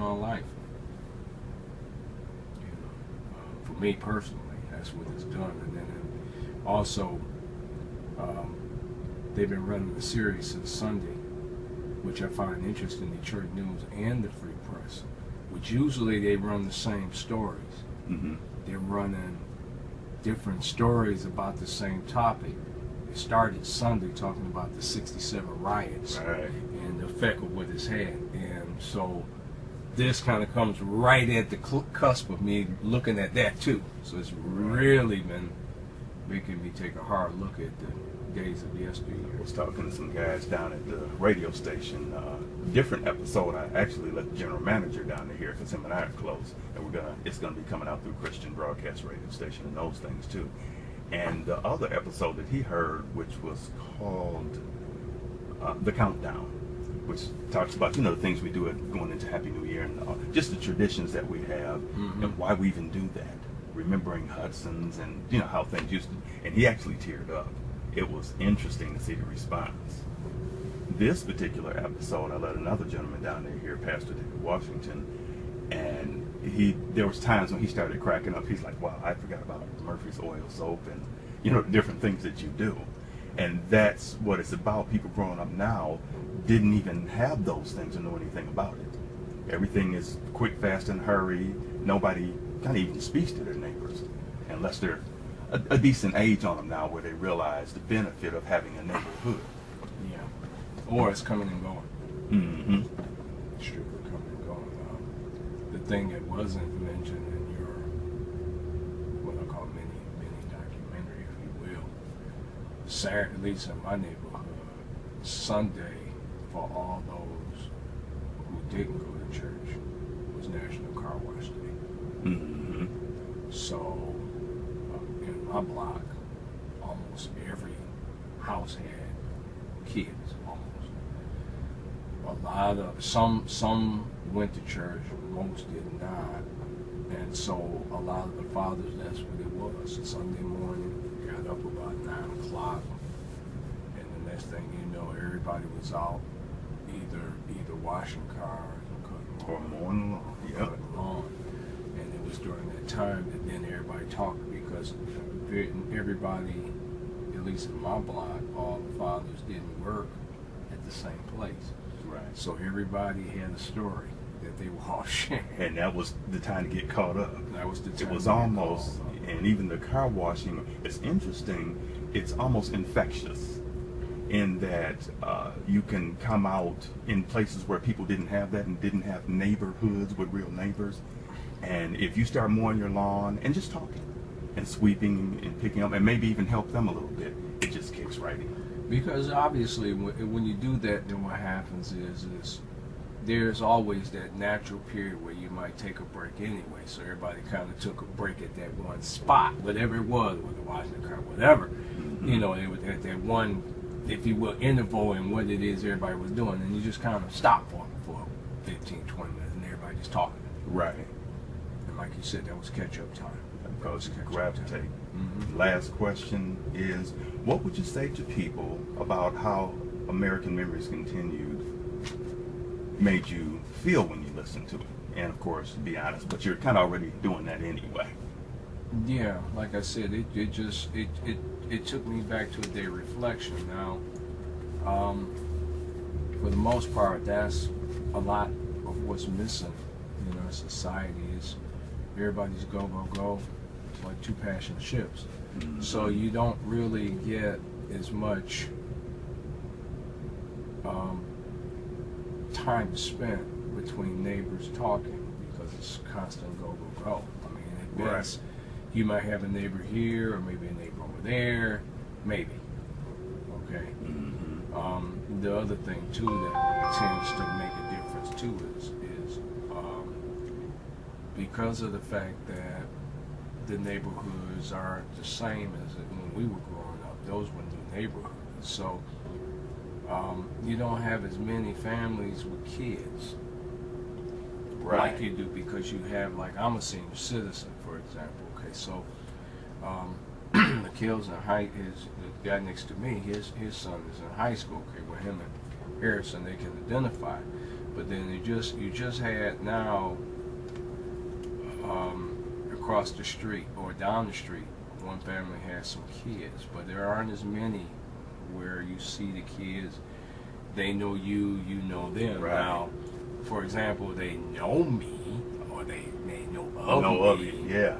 my life. You know, for me personally, that's what it's done. And then also, they've been running the series since Sunday, which I find interesting, Detroit News and the Free Press, which usually they run the same stories. Mm-hmm. They're running different stories about the same topic. It started Sunday talking about the 67 riots and the effect of what it's had. And so this kind of comes right at the cusp of me looking at that too. So it's really been making me take a hard look at the days of yesteryear. I was talking to some guys down at the radio station. Different episode. I actually let the general manager down there here because him and I are close, and it's gonna be coming out through Christian broadcast radio station and those things too. And the other episode that he heard, which was called The Countdown, which talks about, the things we do going into Happy New Year and just the traditions that we have and why we even do that, remembering Hudson's and how things used to. And he actually teared up. It was interesting to see the response. This particular episode, I let another gentleman down there here, Pastor David Washington, and there was times when he started cracking up. He's like, wow, I forgot about Murphy's oil soap and different things that you do. And that's what it's about. People growing up now didn't even have those things or know anything about it. Everything is quick, fast, and hurry. Nobody kind of even speaks to their neighbors unless they're a decent age on them now, where they realize the benefit of having a neighborhood. Yeah. Or it's coming and going. Mm-hmm. Strictly coming and going. The thing that wasn't mentioned in your, what I call mini documentary, if you will, Saturday, at least in my neighborhood, Sunday, for all those who didn't go to church, was National Car Wash Day. Mm-hmm. So, in my block, almost every house had kids, almost. A lot of, some went to church, most did not. And so a lot of the fathers, that's what it was. Sunday morning, got up about 9 o'clock, and the next thing you know, everybody was out either washing cars or mowing lawn. Yep. And it was during that time that then everybody talked, because everybody, at least in my block, all the fathers didn't work at the same place. Right. So everybody had a story that they were all sharing. And that was the time to get caught up. That was the time. It was almost, and even the car washing, it's interesting, it's almost infectious in that you can come out in places where people didn't have that and didn't have neighborhoods with real neighbors. And if you start mowing your lawn and just talking and sweeping and picking up and maybe even help them a little bit, it just kicks right in. Because obviously when you do that, then what happens is there's always that natural period where you might take a break anyway. So everybody kind of took a break at that one spot, whatever it was, whether washing the car, whatever. It was at that one, if you will, interval in what it is everybody was doing, and you just kind of stop for 15, 20 minutes, and everybody just talking. Right. And like you said, that was catch-up time. Because you gravitate. Last question is, what would you say to people about how American Memories Continued made you feel when you listened to it? And of course, be honest, but you're kind of already doing that anyway. Yeah, like I said, it took me back to a day of reflection. Now, for the most part, that's a lot of what's missing in our society. Is everybody's go. It's like two passionate ships. So you don't really get as much time spent between neighbors talking, because it's constant go. I mean, at best, you might have a neighbor here or maybe a neighbor over there, maybe. Okay. The other thing too that tends to make a difference too is because of the fact that the neighborhoods aren't the same as when we were growing up. Those were new neighborhoods, so you don't have as many families with kids like you do, because you have, like, I'm a senior citizen, for example. Okay, so the kid's in the guy next to me, his son is in high school. Okay, with him and Harrison, they can identify. But then you just had now across the street or down the street, one family has some kids, but there aren't as many where you see the kids. They know you, you know them. Right. Now, for example, they know me or they may know of me. Yeah.